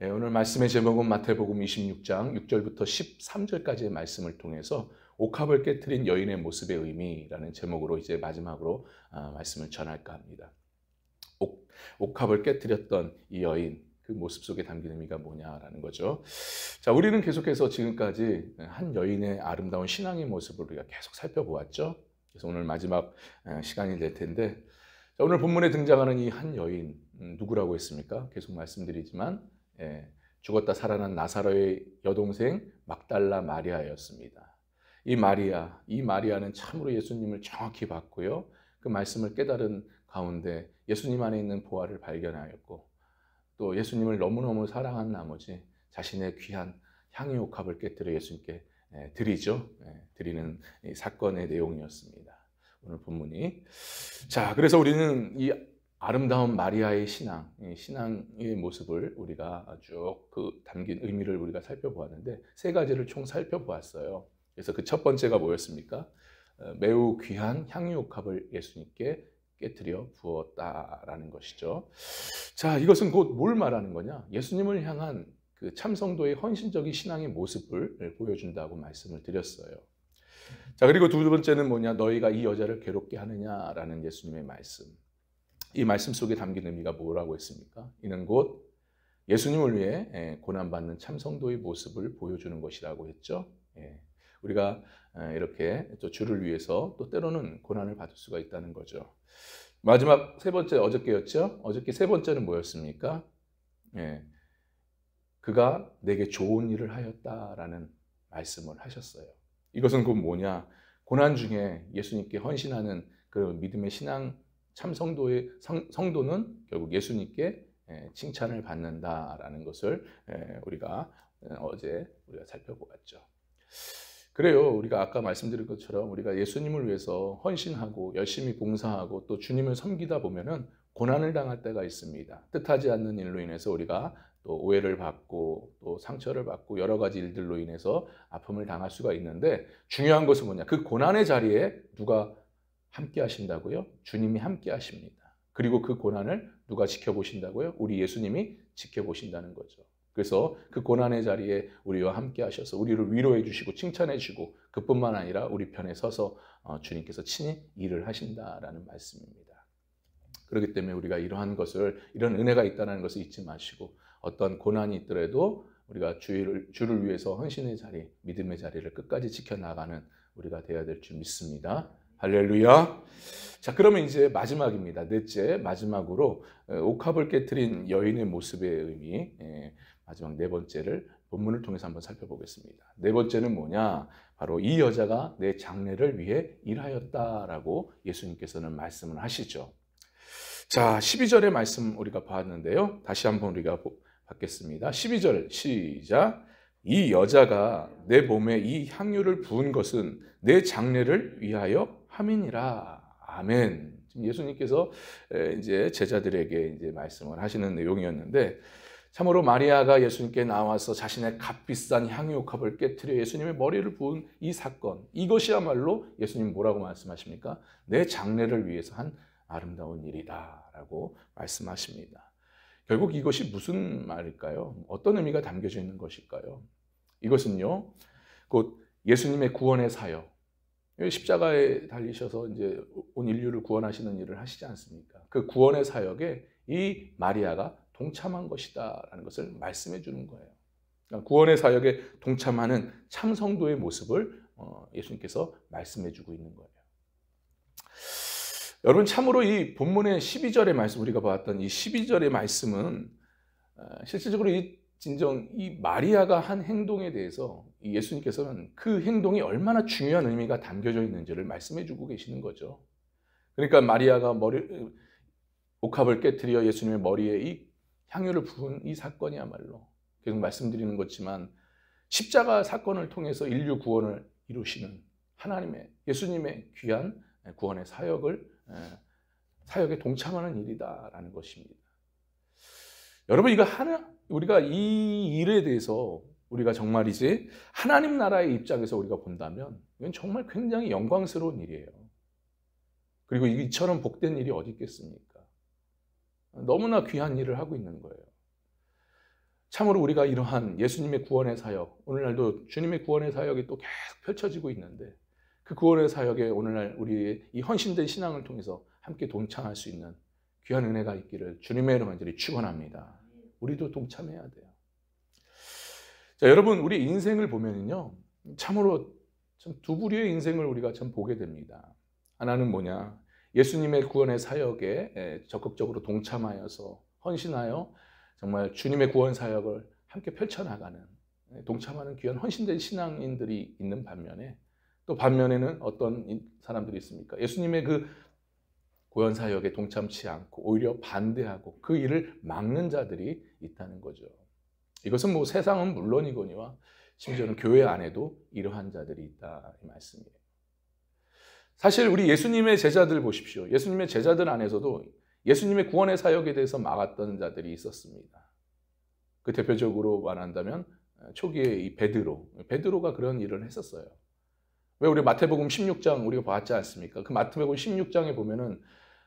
오늘 말씀의 제목은 마태복음 26장 6절부터 13절까지의 말씀을 통해서 옥합을 깨트린 여인의 모습의 의미라는 제목으로 이제 마지막으로 말씀을 전할까 합니다. 옥합을 깨트렸던 이 여인, 그 모습 속에 담긴 의미가 뭐냐라는 거죠. 자, 우리는 계속해서 지금까지 한 여인의 아름다운 신앙의 모습을 우리가 계속 살펴보았죠. 그래서 오늘 마지막 시간이 될 텐데, 자, 오늘 본문에 등장하는 이 한 여인 누구라고 했습니까? 계속 말씀드리지만 죽었다 살아난 나사로의 여동생 막달라 마리아였습니다. 이 마리아는 참으로 예수님을 정확히 봤고요. 그 말씀을 깨달은 가운데 예수님 안에 있는 보화를 발견하였고, 또 예수님을 너무너무 사랑한 나머지 자신의 귀한 향유옥합을 깨뜨려 예수님께 드리는 이 사건의 내용이었습니다. 오늘 본문이. 자, 그래서 우리는 이 아름다운 마리아의 신앙의 모습을 우리가 쭉 그 담긴 의미를 우리가 살펴보았는데, 세 가지를 총 살펴보았어요. 그래서 그 첫 번째가 뭐였습니까? 매우 귀한 향유옥합을 예수님께 깨뜨려 부었다라는 것이죠. 자, 이것은 곧 뭘 말하는 거냐? 예수님을 향한 그 참성도의 헌신적인 신앙의 모습을 보여준다고 말씀을 드렸어요. 자, 그리고 두 번째는 뭐냐? 너희가 이 여자를 괴롭게 하느냐라는 예수님의 말씀. 이 말씀 속에 담긴 의미가 뭐라고 했습니까? 이는 곧 예수님을 위해 고난받는 참성도의 모습을 보여주는 것이라고 했죠. 우리가 이렇게 또 주를 위해서 또 때로는 고난을 받을 수가 있다는 거죠. 마지막 세 번째, 어저께였죠. 어저께 세 번째는 뭐였습니까? 그가 내게 좋은 일을 하였다라는 말씀을 하셨어요. 이것은 곧 뭐냐? 고난 중에 예수님께 헌신하는 그 믿음의 신앙 참성도의 성도는 결국 예수님께 칭찬을 받는다라는 것을 어제 우리가 살펴보았죠. 그래요. 우리가 아까 말씀드린 것처럼 우리가 예수님을 위해서 헌신하고 열심히 봉사하고 또 주님을 섬기다 보면은 고난을 당할 때가 있습니다. 뜻하지 않는 일로 인해서 우리가 또 오해를 받고 또 상처를 받고 여러 가지 일들로 인해서 아픔을 당할 수가 있는데, 중요한 것은 뭐냐? 그 고난의 자리에 누가 함께 하신다고요? 주님이 함께 하십니다. 그리고 그 고난을 누가 지켜보신다고요? 우리 예수님이 지켜보신다는 거죠. 그래서 그 고난의 자리에 우리와 함께 하셔서 우리를 위로해 주시고 칭찬해 주시고, 그뿐만 아니라 우리 편에 서서 주님께서 친히 일을 하신다라는 말씀입니다. 그렇기 때문에 우리가 이런 은혜가 있다는 것을 잊지 마시고, 어떤 고난이 있더라도 우리가 주를 위해서 헌신의 자리, 믿음의 자리를 끝까지 지켜나가는 우리가 되어야 될 줄 믿습니다. 할렐루야. 자, 그러면 이제 마지막입니다. 마지막으로 옥합을 깨트린 여인의 모습의 의미, 마지막 네 번째를 본문을 통해서 한번 살펴보겠습니다. 네 번째는 뭐냐? 바로 이 여자가 내 장래를 위해 일하였다라고 예수님께서는 말씀을 하시죠. 자, 12절의 말씀 우리가 봤는데요. 다시 한번 우리가 받겠습니다. 12절 시작. 이 여자가 내 몸에 이 향유를 부은 것은 내 장래를 위하여 함이니라. 아멘. 지금 예수님께서 이제 제자들에게 이제 말씀을 하시는 내용이었는데, 참으로 마리아가 예수님께 나와서 자신의 값비싼 향유옥합을 깨트려 예수님의 머리를 부은 이 사건, 이것이야말로 예수님 뭐라고 말씀하십니까? 내 장래를 위해서 한 아름다운 일이다라고 말씀하십니다. 결국 이것이 무슨 말일까요? 어떤 의미가 담겨져 있는 것일까요? 이것은요, 곧 예수님의 구원의 사역, 십자가에 달리셔서 이제 온 인류를 구원하시는 일을 하시지 않습니까? 그 구원의 사역에 이 마리아가 동참한 것이다라는 것을 말씀해 주는 거예요. 그러니까 구원의 사역에 동참하는 참성도의 모습을 예수님께서 말씀해 주고 있는 거예요. 여러분, 참으로 이 본문의 12절의 말씀, 우리가 봤던 이 12절의 말씀은 실질적으로 이 마리아가 한 행동에 대해서 예수님께서는 그 행동이 얼마나 중요한 의미가 담겨져 있는지를 말씀해 주고 계시는 거죠. 그러니까 마리아가 옥합을 깨트려 예수님의 머리에 이 향유를 부은 이 사건이야말로 계속 말씀드리는 것지만 십자가 사건을 통해서 인류 구원을 이루시는 예수님의 귀한 구원의 사역에 동참하는 일이다라는 것입니다. 여러분, 우리가 이 일에 대해서 우리가 정말이지 하나님 나라의 입장에서 우리가 본다면 이건 정말 굉장히 영광스러운 일이에요. 그리고 이처럼 복된 일이 어디 있겠습니까? 너무나 귀한 일을 하고 있는 거예요. 참으로 우리가 이러한 예수님의 구원의 사역, 오늘날도 주님의 구원의 사역이 또 계속 펼쳐지고 있는데 그 구원의 사역에 오늘날 우리의 이 헌신된 신앙을 통해서 함께 동참할 수 있는 귀한 은혜가 있기를 주님의 이름으로 간절히 축원합니다. 우리도 동참해야 돼요. 자, 여러분, 우리 인생을 보면은요, 참으로 참 두 부류의 인생을 우리가 참 보게 됩니다. 하나는 뭐냐? 예수님의 구원의 사역에 적극적으로 동참하여서 헌신하여 정말 주님의 구원 사역을 함께 펼쳐나가는, 동참하는 귀한 헌신된 신앙인들이 있는 반면에, 또 반면에는 어떤 사람들이 있습니까? 예수님의 그 구원 사역에 동참치 않고 오히려 반대하고 그 일을 막는 자들이 있다는 거죠. 이것은 뭐 세상은 물론이거니와 심지어는 교회 안에도 이러한 자들이 있다, 이 말씀이에요. 사실 우리 예수님의 제자들 보십시오. 예수님의 제자들 안에서도 예수님의 구원의 사역에 대해서 막았던 자들이 있었습니다. 그 대표적으로 말한다면 초기에 이 베드로가 그런 일을 했었어요. 왜 우리 마태복음 16장 우리가 봤지 않습니까? 그 마태복음 16장에 보면은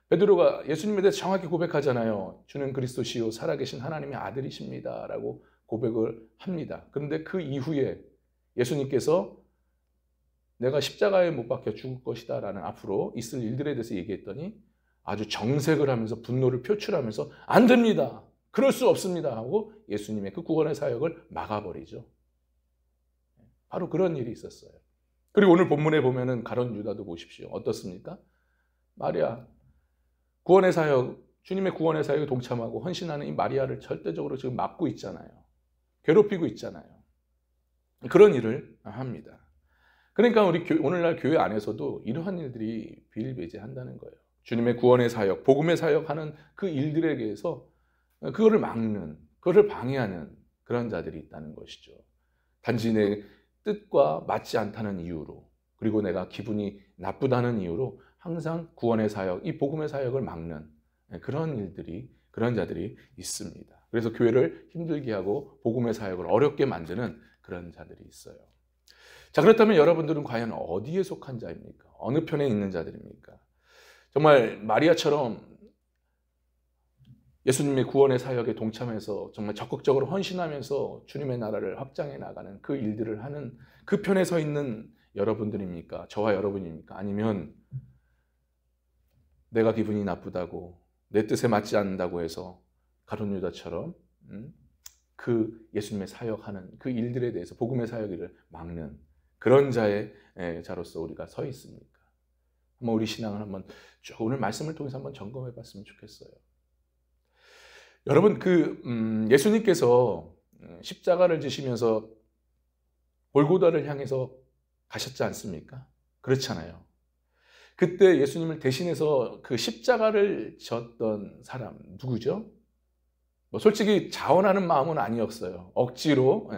베드로가 예수님에 대해서 정확히 고백하잖아요. 주는 그리스도시요 살아계신 하나님의 아들이십니다 라고 고백을 합니다. 그런데 그 이후에 예수님께서 내가 십자가에 못 박혀 죽을 것이다 라는 앞으로 있을 일들에 대해서 얘기했더니 아주 정색을 하면서 분노를 표출하면서 안 됩니다. 그럴 수 없습니다 하고 예수님의 그 구원의 사역을 막아버리죠. 바로 그런 일이 있었어요. 그리고 오늘 본문에 보면은 가룟 유다도 보십시오. 어떻습니까? 마리아, 구원의 사역, 주님의 구원의 사역에 동참하고 헌신하는 이 마리아를 절대적으로 지금 막고 있잖아요. 괴롭히고 있잖아요. 그런 일을 합니다. 그러니까 우리 오늘날 교회 안에서도 이러한 일들이 비일비재한다는 거예요. 주님의 구원의 사역, 복음의 사역하는 그 일들에 대해서 그거를 막는, 그거를 방해하는 그런 자들이 있다는 것이죠. 단지 내 뜻과 맞지 않다는 이유로, 그리고 내가 기분이 나쁘다는 이유로 항상 구원의 사역, 이 복음의 사역을 막는 그런 자들이 있습니다. 그래서 교회를 힘들게 하고 복음의 사역을 어렵게 만드는 그런 자들이 있어요. 자, 그렇다면 여러분들은 과연 어디에 속한 자입니까? 어느 편에 있는 자들입니까? 정말 마리아처럼 예수님의 구원의 사역에 동참해서 정말 적극적으로 헌신하면서 주님의 나라를 확장해 나가는 그 일들을 하는 그 편에 서 있는 여러분들입니까? 저와 여러분입니까? 아니면 내가 기분이 나쁘다고 내 뜻에 맞지 않는다고 해서 가룟 유다처럼 그 예수님의 사역하는 그 일들에 대해서 복음의 사역을 막는 그런 자로서 우리가 서 있습니까? 한번 우리 신앙을 한번 오늘 말씀을 통해서 한번 점검해 봤으면 좋겠어요. 여러분, 예수님께서 십자가를 지시면서 골고다를 향해서 가셨지 않습니까? 그렇잖아요. 그때 예수님을 대신해서 그 십자가를 졌던 사람 누구죠? 뭐 솔직히 자원하는 마음은 아니었어요. 억지로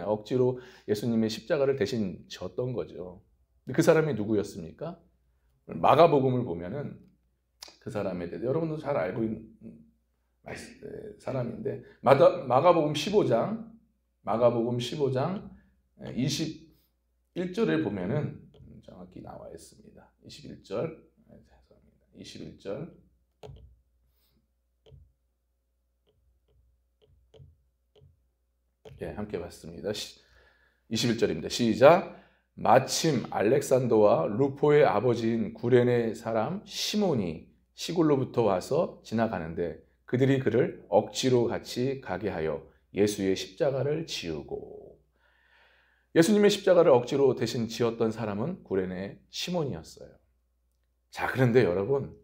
예수님의 십자가를 대신 졌던 거죠. 그 사람이 누구였습니까? 마가복음을 보면은 그 사람에 대해서 여러분도 잘 알고 있는 사람인데 마가복음 15장 21절에 보면은 정확히 나와 있습니다. 21절. 21절. 예, 함께 봤습니다. 21절입니다. 시작. 마침 알렉산더와 루포의 아버지인 구레네 사람 시몬이 시골로부터 와서 지나가는데 그들이 그를 억지로 같이 가게 하여 예수의 십자가를 지우고, 예수님의 십자가를 억지로 대신 지었던 사람은 구레네 시몬이었어요. 자, 그런데 여러분,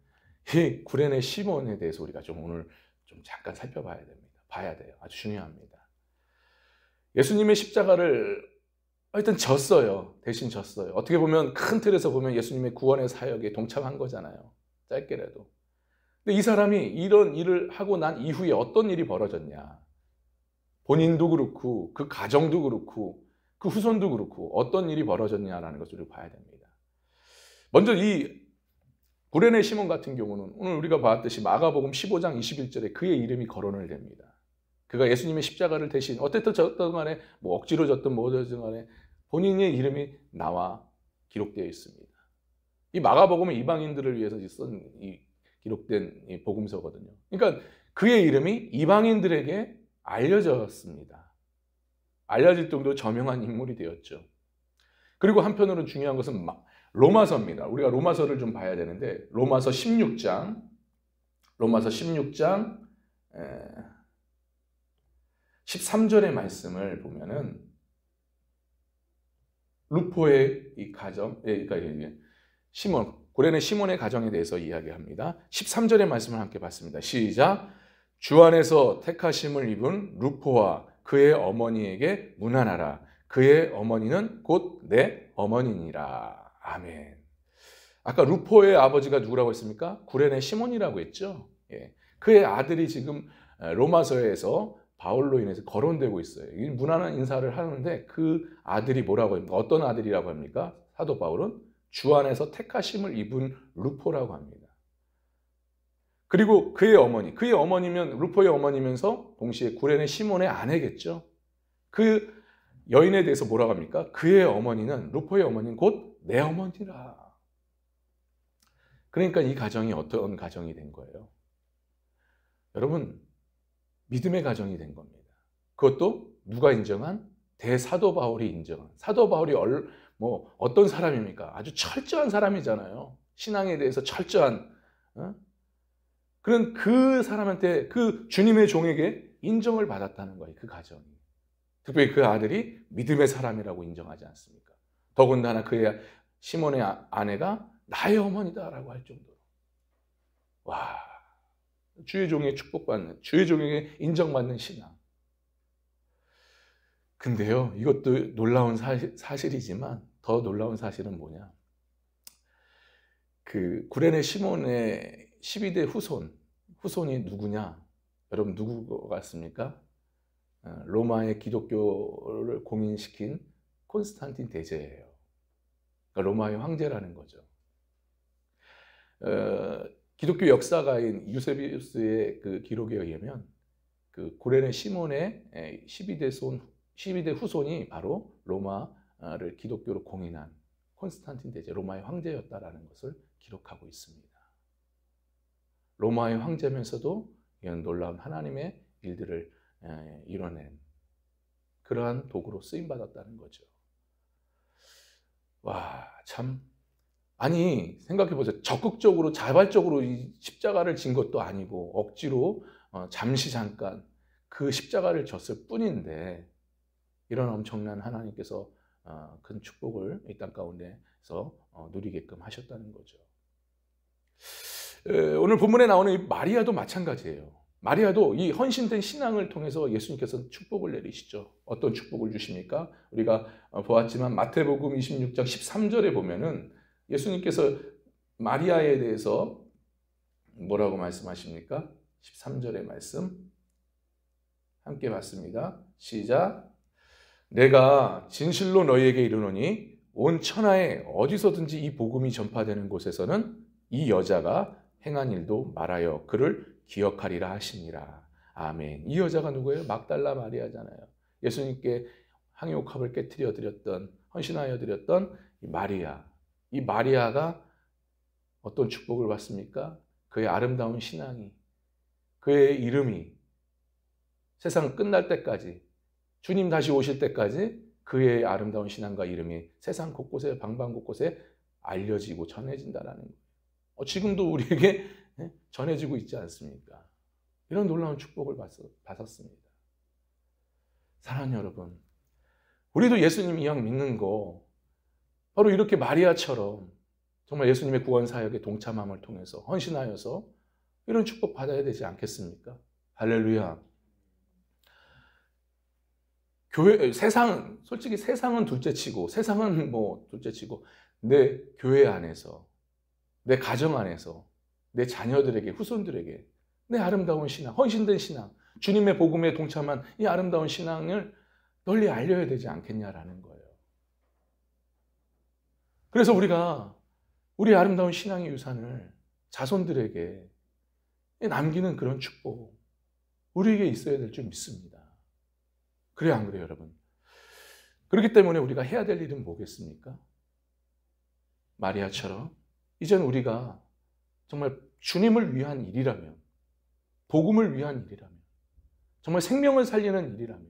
이 구레네 시몬에 대해서 우리가 오늘 잠깐 살펴봐야 됩니다. 봐야 돼요. 아주 중요합니다. 예수님의 십자가를 일단 졌어요. 대신 졌어요. 어떻게 보면 큰 틀에서 보면 예수님의 구원의 사역에 동참한 거잖아요. 짧게라도. 근데 이 사람이 이런 일을 하고 난 이후에 어떤 일이 벌어졌냐. 본인도 그렇고 그 가정도 그렇고 그 후손도 그렇고 어떤 일이 벌어졌냐라는 것을 봐야 됩니다. 먼저 이 구레네 시몬 같은 경우는 오늘 우리가 봤듯이 마가복음 15장 21절에 그의 이름이 거론을 됩니다. 그가 예수님의 십자가를 대신 어쨌든 졌던 간에 뭐 억지로 졌든 뭐든 간에 본인의 이름이 나와 기록되어 있습니다. 이 마가복음은 이방인들을 위해서 기록된 이 복음서거든요. 그러니까 그의 이름이 이방인들에게 알려졌습니다. 알려질 정도로 저명한 인물이 되었죠. 그리고 한편으로는 중요한 것은 로마서입니다. 우리가 로마서를 좀 봐야 되는데 로마서 16장 13절의 말씀을 보면은 루포의 이 가정, 그러니까 시몬, 구레네 시몬의 가정에 대해서 이야기합니다. 13절의 말씀을 함께 봤습니다. 시작. 주 안에서 택하심을 입은 루포와 그의 어머니에게 문안하라. 그의 어머니는 곧 내 어머니니라. 아멘. 아까 루포의 아버지가 누구라고 했습니까? 구레네 시몬이라고 했죠. 예. 그의 아들이 지금 로마서에서 바울로 인해서 거론되고 있어요. 이 무난한 인사를 하는데 그 아들이 뭐라고 합니까? 어떤 아들이라고 합니까? 사도 바울은 주 안에서 택하심을 입은 루포라고 합니다. 그리고 그의 어머니면 루포의 어머니면서 동시에 구레네 시몬의 아내겠죠. 그 여인에 대해서 뭐라고 합니까? 그의 어머니는, 루포의 어머니는 곧 내 어머니라. 그러니까 이 가정이 어떤 가정이 된 거예요? 여러분, 믿음의 가정이 된 겁니다. 그것도 누가 인정한? 대사도 바울이 인정한. 사도 바울이 어떤 사람입니까? 아주 철저한 사람이잖아요. 신앙에 대해서 철저한. 그런 그 사람한테, 그 주님의 종에게 인정을 받았다는 거예요. 그 가정이. 특별히 그 아들이 믿음의 사람이라고 인정하지 않습니까? 더군다나 그의 시몬의 아내가 나의 어머니다라고 할 정도로. 와, 주의 종에게 축복받는, 주의 종에게 인정받는 신앙. 근데요, 이것도 놀라운 사실이지만 더 놀라운 사실은 뭐냐? 그 구레네 시몬의 12대 후손이 누구냐? 여러분 누구 것 같습니까? 로마의 기독교를 공인시킨 콘스탄틴 대제예요. 그러니까 로마의 황제라는 거죠. 기독교 역사가인 유세비우스의 그 기록에 의하면 그 구레네 시몬의 12대 후손이 바로 로마를 기독교로 공인한 콘스탄틴 대제, 로마의 황제였다라는 것을 기록하고 있습니다. 로마의 황제면서도 이런 놀라운 하나님의 일들을 이뤄낸 그러한 도구로 쓰임받았다는 거죠. 와, 참. 아니, 생각해보세요. 적극적으로, 자발적으로 이 십자가를 진 것도 아니고 억지로 잠시 잠깐 그 십자가를 졌을 뿐인데 이런 엄청난 하나님께서 큰 축복을 이 땅 가운데서 누리게끔 하셨다는 거죠. 오늘 본문에 나오는 이 마리아도 마찬가지예요. 마리아도 이 헌신된 신앙을 통해서 예수님께서 축복을 내리시죠. 어떤 축복을 주십니까? 우리가 보았지만 마태복음 26장 13절에 보면은 예수님께서 마리아에 대해서 뭐라고 말씀하십니까? 13절의 말씀 함께 봤습니다. 시작. 내가 진실로 너희에게 이르노니 온 천하에 어디서든지 이 복음이 전파되는 곳에서는 이 여자가 행한 일도 말하여 그를 기억하리라 하시니라. 아멘. 이 여자가 누구예요? 막달라 마리아잖아요. 예수님께 향유옥합을 깨뜨려 드렸던, 헌신하여 드렸던 이 마리아. 이 마리아가 어떤 축복을 받습니까? 그의 아름다운 신앙이, 그의 이름이 세상 끝날 때까지, 주님 다시 오실 때까지 그의 아름다운 신앙과 이름이 세상 곳곳에, 방방곳곳에 알려지고 전해진다라는 거예요. 지금도 우리에게 전해지고 있지 않습니까? 이런 놀라운 축복을 받았습니다. 사랑하는 여러분, 우리도 예수님 이왕 믿는 거 바로 이렇게 마리아처럼 정말 예수님의 구원 사역에 동참함을 통해서 헌신하여서 이런 축복 받아야 되지 않겠습니까? 할렐루야. 솔직히 세상은 둘째치고, 내 교회 안에서, 내 가정 안에서, 내 자녀들에게, 후손들에게 내 아름다운 신앙, 헌신된 신앙, 주님의 복음에 동참한 이 아름다운 신앙을 널리 알려야 되지 않겠냐라는 거예요. 그래서 우리가 우리 아름다운 신앙의 유산을 자손들에게 남기는 그런 축복, 우리에게 있어야 될 줄 믿습니다. 그래요, 안 그래요, 여러분? 그렇기 때문에 우리가 해야 될 일은 뭐겠습니까? 마리아처럼 이제는 우리가 정말 주님을 위한 일이라면, 복음을 위한 일이라면, 정말 생명을 살리는 일이라면,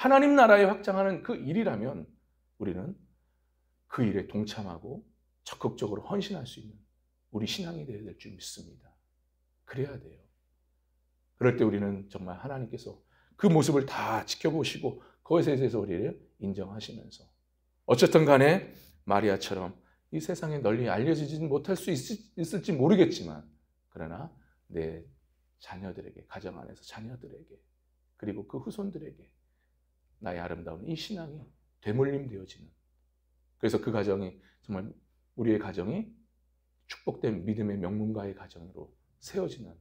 하나님 나라에 확장하는 그 일이라면 우리는 그 일에 동참하고 적극적으로 헌신할 수 있는 우리 신앙이 되어야 될 줄 믿습니다. 그래야 돼요. 그럴 때 우리는 정말 하나님께서 그 모습을 다 지켜보시고 그것에 대해서 우리를 인정하시면서 어쨌든 간에 마리아처럼 이 세상에 널리 알려지지 못할 수 있을지 모르겠지만 그러나 내 자녀들에게, 가정 안에서 자녀들에게 그리고 그 후손들에게 나의 아름다운 이 신앙이 되물림되어지는, 그래서 그 가정이 정말 우리의 가정이 축복된 믿음의 명문가의 가정으로 세워지는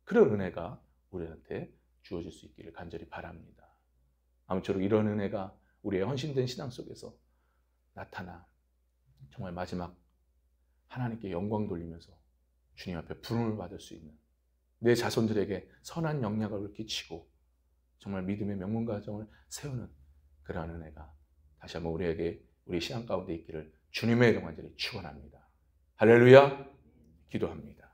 그런 은혜가 우리한테 주어질 수 있기를 간절히 바랍니다. 아무쪼록 이런 은혜가 우리의 헌신된 신앙 속에서 나타나 정말 마지막 하나님께 영광 돌리면서 주님 앞에 부름을 받을 수 있는 내 자손들에게 선한 영향을 끼치고 정말 믿음의 명문 가정을 세우는 그러한 은혜가 다시 한번 우리에게 우리 신앙 가운데 있기를 주님의 이름 간절히 축원합니다. 할렐루야. 기도합니다.